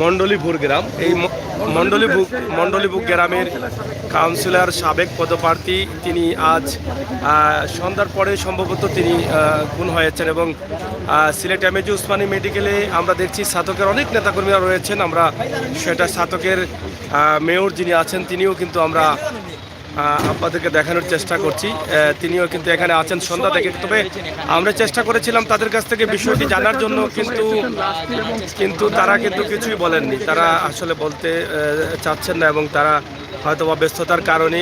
মণ্ডলীপুর গ্রাম। এই মণ্ডলীপুর গ্রামের কাউন্সিলর সাবেক পদপ্রার্থী তিনি আজ সন্ধ্যার পরে সম্ভবত তিনি খুন হয়েছেন এবং সিলেট এমএজি উসমানী মেডিকেলে আমরা দেখছি ছাতকের অনেক নেতাকর্মীরা রয়েছেন। আমরা সেটা ছাতকের মেয়র যিনি আছেন তিনিও কিন্তু আমরা আপনাদেরকে দেখানোর চেষ্টা করছি। তিনিও কিন্তু এখানে আছেন সন্ধ্যা থেকে। তবে আমরা চেষ্টা করেছিলাম তাদের কাছ থেকে বিষয়টি জানার জন্য, কিন্তু তারা কিন্তু কিছুই বলেননি। তারা আসলে বলতে চাচ্ছেন না এবং তারা হয়তো বা ব্যস্ততার কারণে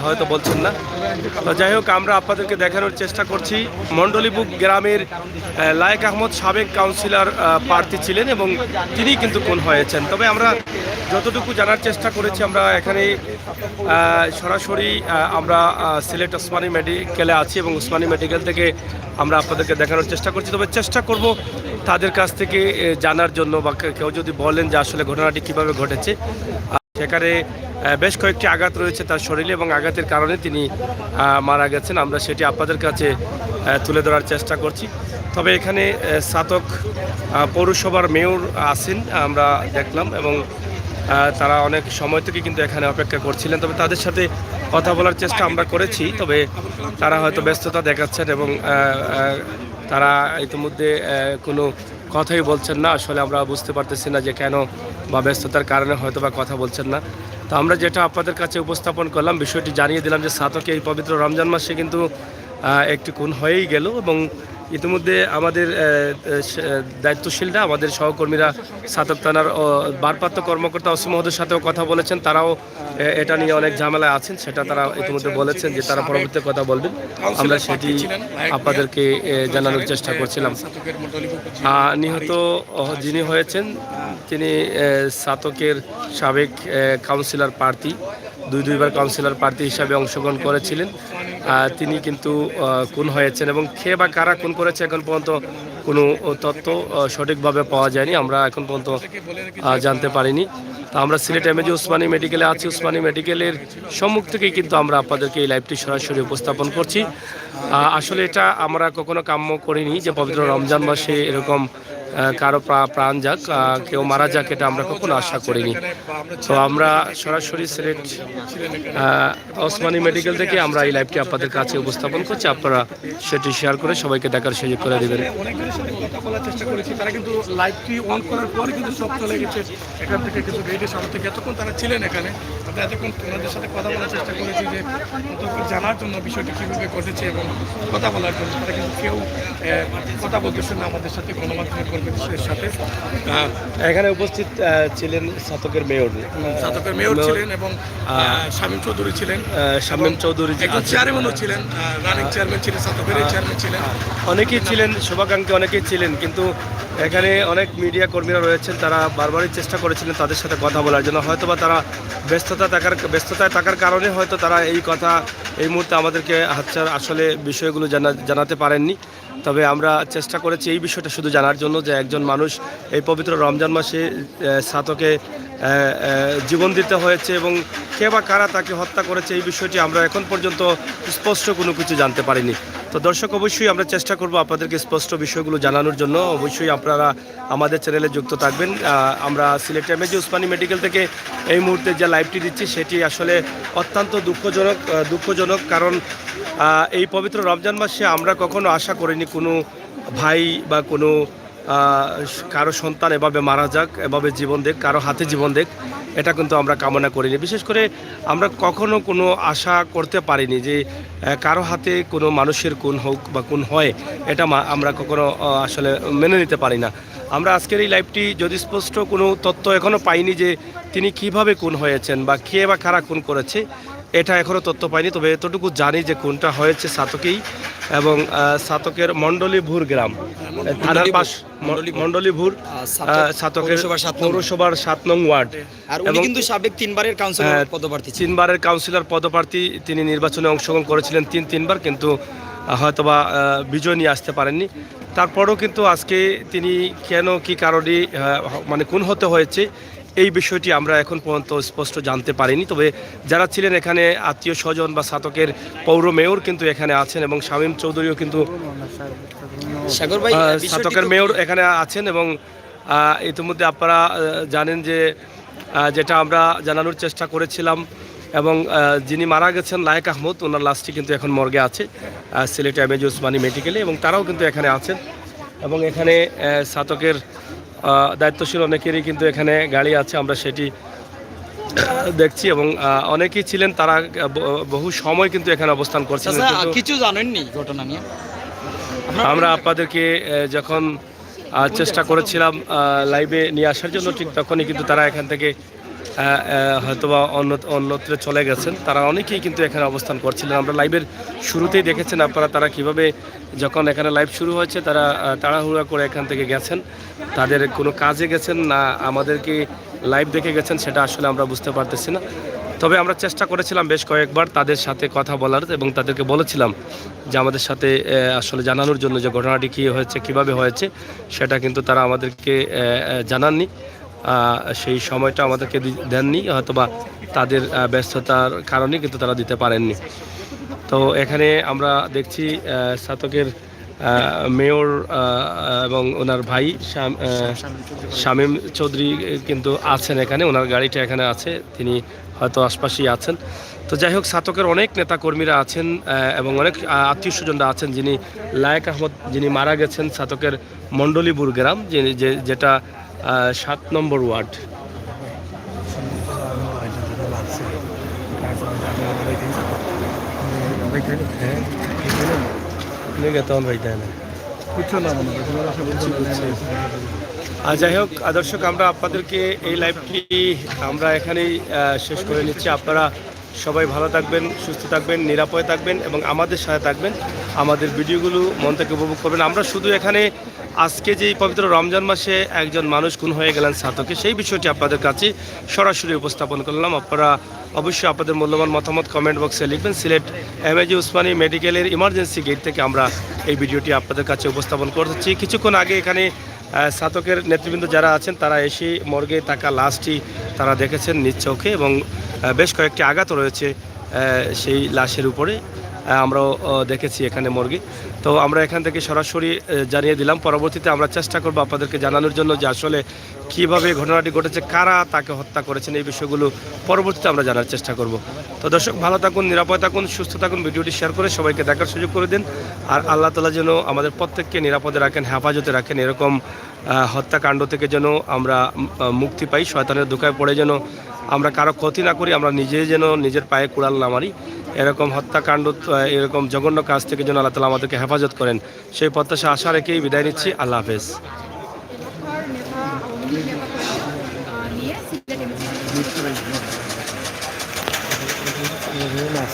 হয়তো বলছেন না। তো যাই হোক, আমরা আপনাদেরকে দেখানোর চেষ্টা করছি। মণ্ডলীপুর গ্রামের লায়েক আহমদ সাবেক কাউন্সিলর প্রার্থী ছিলেন এবং তিনি কিন্তু খুন হয়েছেন। তবে আমরা যতটুকু জানার চেষ্টা করেছি, আমরা এখানে সরাসরি আমরা সিলেট ওসমানী মেডিকেলে আছি এবং ওসমানী মেডিকেল থেকে আমরা আপনাদেরকে দেখানোর চেষ্টা করছি। তবে চেষ্টা করব তাদের কাছ থেকে জানার জন্য, বা কেউ যদি বলেন যে আসলে ঘটনাটি কীভাবে ঘটেছে। সেখানে বেশ কয়েকটি আঘাত রয়েছে তার শরীরে এবং আঘাতের কারণে তিনি মারা গেছেন। আমরা সেটি আপনাদের কাছে তুলে ধরার চেষ্টা করছি। তবে এখানে ছাতক পৌরসভার মেয়র আছেন আমরা দেখলাম এবং তারা অনেক সময় থেকে কিন্তু এখানে অপেক্ষা করছিলেন। তবে তাদের সাথে কথা বলার চেষ্টা আমরা করেছি, তবে তারা হয়তো ব্যস্ততা দেখাচ্ছেন এবং তারা ইতিমধ্যে কোনো কথাই বলছেন না। আসলে আমরা বুঝতে পারতেছি না যে কেন, বা ব্যস্ততার কারণে হয়তো বা কথা বলছেন না। তো আমরা যেটা আপনাদের কাছে উপস্থাপন করলাম, বিষয়টি জানিয়ে দিলাম যে ছাতকে এই পবিত্র রমজান মাসে কিন্তু একটি খুন হয়েই গেল এবং ইতিমধ্যে আমাদের দায়িত্বশীলরা, আমাদের সহকর্মীরা ছাতক থানার ভারপ্রাপ্ত কর্মকর্তা ওসি মহোদয়ের সাথেও কথা বলেছেন। তারাও এটা নিয়ে অনেক ঝামেলায় আছেন, সেটা তারা ইতিমধ্যে বলেছেন যে তারা পরবর্তীতে কথা বলবেন। আমরা সেটি আপনাদেরকে জানানোর চেষ্টা করছিলাম। নিহত যিনি হয়েছেন তিনি ছাতকের সাবেক কাউন্সিলর প্রার্থী, দুইবার কাউন্সিলর প্রার্থী হিসাবে অংশগ্রহণ করেছিলেন। তিনি কিন্তু খুন হয়েছেন এবং কে বা কারা খুন করেছে এখন পর্যন্ত কোনো তথ্য সঠিকভাবে পাওয়া যায়নি, আমরা এখন পর্যন্ত জানতে পারিনি। তো আমরা সিলেট এমএজি উসমানী মেডিকেলে আছি। উসমানী মেডিকেলের সম্মুখ থেকেই কিন্তু আমরা আপনাদেরকে এই লাইভটি সরাসরি উপস্থাপন করছি। আসলে এটা আমরা কখনো কাম্য করিনি যে পবিত্র রমজান মাসে এরকম কারো প্রাণ যাক, কেউ মারা যাক, এটা আমরা কখনো আশা করিনি। তো আমরা সরাসরি সিলেট ওসমানী মেডিকেল থেকে আমরা এই লাইভটি আপনাদের কাছে উপস্থাপন করছি। আপনারা সেটি শেয়ার করে সবাইকে দেখার সুযোগ করে দেবেন। চেষ্টা করেছি, তারা কিন্তু লাইভটি অন করার পরে কিন্তু সব চলে গেছে এখান থেকে, কিন্তু গেটের সামনে থেকে এতক্ষণ তারা ছিলেন এখানে। আমরা এতক্ষণ ওনাদের সাথে কথা বলার চেষ্টা করেছি যে জানার জন্য বিষয়টি কীভাবে ঘটেছে এবং কথা বলার জন্য। তারা কিন্তু কেউ কথা বলতেছেন না আমাদের সাথে, গণমাধ্যমের কর্মীদের সাথে। এখানে উপস্থিত ছিলেন ছাতকের মেয়র ছিলেন এবং শামীম চৌধুরী ছিলেন, চেয়ারম্যানও ছিলেন, রানিং চেয়ারম্যান ছিলেন, ছাতকের চেয়ারম্যান ছিলেন, অনেকেই ছিলেন, শুভাকাঙ্ক্ষী অনেকেই ছিলেন। কিন্তু এখানে অনেক মিডিয়া কর্মীরা রয়েছেন, তারা বারবারই চেষ্টা করেছিলেন তাদের সাথে কথা বলার জন্য। হয়তোবা তারা ব্যস্ততায় থাকার কারণে হয়তো তারা এই কথা এই মুহূর্তে আমাদেরকে আসলে বিষয়গুলো জানাতে পারেননি। তবে আমরা চেষ্টা করেছি এই বিষয়টা শুধু জানার জন্য যে একজন মানুষ এই পবিত্র রমজান মাসে ছাতকে জীবন দিতে হয়েছে এবং কে বা কারা তাকে হত্যা করেছে এই বিষয়টি আমরা এখন পর্যন্ত স্পষ্ট কোনো কিছু জানতে পারিনি। তো দর্শক, অবশ্যই আমরা চেষ্টা করব আপনাদেরকে স্পষ্ট বিষয়গুলো জানানোর জন্য। অবশ্যই আপনারা আমাদের চ্যানেলে যুক্ত থাকবেন। আমরা সিলেট এমএজি উসমানী মেডিকেল থেকে এই মুহূর্তে যে লাইভটি দিচ্ছি সেটি আসলে অত্যন্ত দুঃখজনক, কারণ এই পবিত্র রমজান মাসে আমরা কখনো আশা করিনি কোনো ভাই বা কোনো কারো সন্তান এভাবে মারা যাক, এভাবে জীবন দেখ, কারো হাতে জীবন দেখ, এটা কিন্তু আমরা কামনা করিনি। বিশেষ করে আমরা কখনো কোনো আশা করতে পারিনি যে কারো হাতে কোনো মানুষের খুন হোক বা খুন হয়, এটা আমরা কখনো আসলে মেনে নিতে পারি না। আমরা আজকের এই লাইভটি যদি স্পষ্ট কোনো তথ্য এখনও পাইনি যে তিনি কিভাবে খুন হয়েছেন বা কে বা কারা খুন করেছে, এটা এখনও তথ্য পাইনি। তবে এতটুকু জানি যে খুনটা হয়েছে ছাতকেই এবং ছাতকের মণ্ডলীপুর গ্রাম থানার পাশ, মণ্ডলীপুর ছাতকের পৌরসভার 7 নং ওয়ার্ড। এবং কিন্তু সাবেক তিনবারের কাউন্সিলর পদপ্রার্থী, তিনি নির্বাচনে অংশগ্রহণ করেছিলেন তিনবার, কিন্তু হয়তোবা বিজয় নিয়ে আসতে পারেননি। তারপরেও কিন্তু আজকে তিনি কেন কি কারণে মানে খুন হতে হয়েছে এই বিষয়টি আমরা এখন পর্যন্ত স্পষ্ট জানতে পারিনি। তবে যারা ছিলেন এখানে আত্মীয় স্বজন বা ছাতকের পৌর মেয়র কিন্তু এখানে আছেন এবং শামীম চৌধুরীও কিন্তু ছাতকের মেয়র এখানে আছেন এবং ইতিমধ্যে আপনারা জানেন যে যেটা আমরা জানানোর চেষ্টা করেছিলাম এবং যিনি মারা গেছেন লায়েক আহমদ, ওনার লাশটি কিন্তু এখন মর্গে আছে সিলেট এমএজি ওসমানী মেডিকেলে, এবং তারাও কিন্তু এখানে আছেন। এবং এখানে ছাতকের দায়িত্বশীল অনেকেরই কিন্তু এখানে গাড়ি আছে, আমরা সেটি দেখছি। এবং অনেকেই ছিলেন, তারা বহু সময় কিন্তু এখানে অবস্থান করছিলেন। কিন্তু কিছু জানেননি ঘটনা নিয়ে? আমরা আপনাদেরকে যখন চেষ্টা করেছিলাম লাইভে নিয়ে আসার জন্য, ঠিক তখনই কিন্তু তারা এখান থেকে হয়তোবা অন্যত্র চলে গেছেন। তারা অনেকেই কিন্তু এখানে অবস্থান করছিলেন। আমরা লাইভের শুরুতেই দেখেছেন আপনারা তারা কিভাবে যখন এখানে লাইভ শুরু হয়েছে তারা তাড়াহুড়া করে এখান থেকে গেছেন। তাদের কোনো কাজে গেছেন না আমাদেরকে লাইভ দেখে গেছেন, সেটা আসলে আমরা বুঝতে পারতেছি না। তবে আমরা চেষ্টা করেছিলাম বেশ কয়েকবার তাদের সাথে কথা বলার, এবং তাদেরকে বলেছিলাম যে আমাদের সাথে আসলে জানানোর জন্য যে ঘটনাটি কী হয়েছে, কিভাবে হয়েছে, সেটা কিন্তু তারা আমাদেরকে জানাননি। সেই সময়টা আমাদেরকে দেননি, হয়তোবা তাদের ব্যস্ততার কারণে কিন্তু তারা দিতে পারেননি। তো এখানে আমরা দেখছি ছাতকের মেয়র এবং ওনার ভাই শামীম চৌধুরী কিন্তু আছেন এখানে, ওনার গাড়িটা এখানে আছে, তিনি হয়তো আশপাশেই আছেন। তো যাই হোক, ছাতকের অনেক নেতাকর্মীরা আছেন এবং অনেক আত্মীয় স্বজনরা আছেন। যিনি লায়েক আহমদ, যিনি মারা গেছেন ছাতকের মণ্ডলীপুর গ্রাম, যেটা 7 নম্বর ওয়ার্ড। আর যাই হোক দর্শক, আমরা আপনাদেরকে এই লাইভটি আমরা এখানেই শেষ করে নিচ্ছি। আপনারা সবাই ভালো থাকবেন, সুস্থ থাকবেন, নিরাপদে থাকবেন এবং আমাদের সাথে থাকবেন। আমাদের ভিডিওগুলো মন থেকে উপভোগ করবেন। আমরা শুধু এখানে আজকে যে পবিত্র রমজান মাসে একজন মানুষ খুন হয়ে গেলেন ছাতকে, সেই বিষয়টি আপনাদের কাছে সরাসরি উপস্থাপন করলাম। আপনারা অবশ্যই আপনাদের মূল্যবান মতামত কমেন্ট বক্সে লিখবেন। সিলেট এমএজি ওসমানী মেডিকেলের ইমার্জেন্সি গেট থেকে আমরা এই ভিডিওটি আপনাদের কাছে উপস্থাপন করছি। কিছুক্ষণ আগে এখানে ছাতকের নেতৃবৃন্দ যারা আছেন তারা এসে মর্গে থাকা লাশটি তারা দেখেছেন নিজ চোখে, এবং বেশ কয়েকটি আঘাত রয়েছে সেই লাশের উপরে, আমরাও দেখেছি এখানে মর্গে। তো আমরা এখান থেকে সরাসরি জানিয়ে দিলাম। পরবর্তীতে আমরা চেষ্টা করব আপনাদেরকে জানানোর জন্য যে আসলে কীভাবে ঘটনাটি ঘটেছে, কারা তাকে হত্যা করেছেন, এই বিষয়গুলো পরবর্তীতে আমরা জানার চেষ্টা করব। তো দর্শক, ভালো থাকুন, নিরাপদ থাকুন, সুস্থ থাকুন। ভিডিওটি শেয়ার করে সবাইকে দেখার সুযোগ করে দিন। আর আল্লাহ তাআলা যেন আমাদের প্রত্যেককে নিরাপদে রাখেন, হেফাজতে রাখেন। এরকম হত্যাকাণ্ড থেকে যেন আমরা মুক্তি পাই, শয়তানের ধোঁকায় পড়ে যেন আমরা কারো ক্ষতি না করি, আমরা যেন নিজের পায়ে কুড়াল না মারি। এরকম হত্যাকাণ্ড, এরকম জঘন্য কাজ থেকে যেন আল্লাহ তাআলা আমাদেরকে হেফাজত করেন, সেই প্রত্যাশা আশা রেখেই বিদায় নিচ্ছি। আল্লাহ হাফেজ।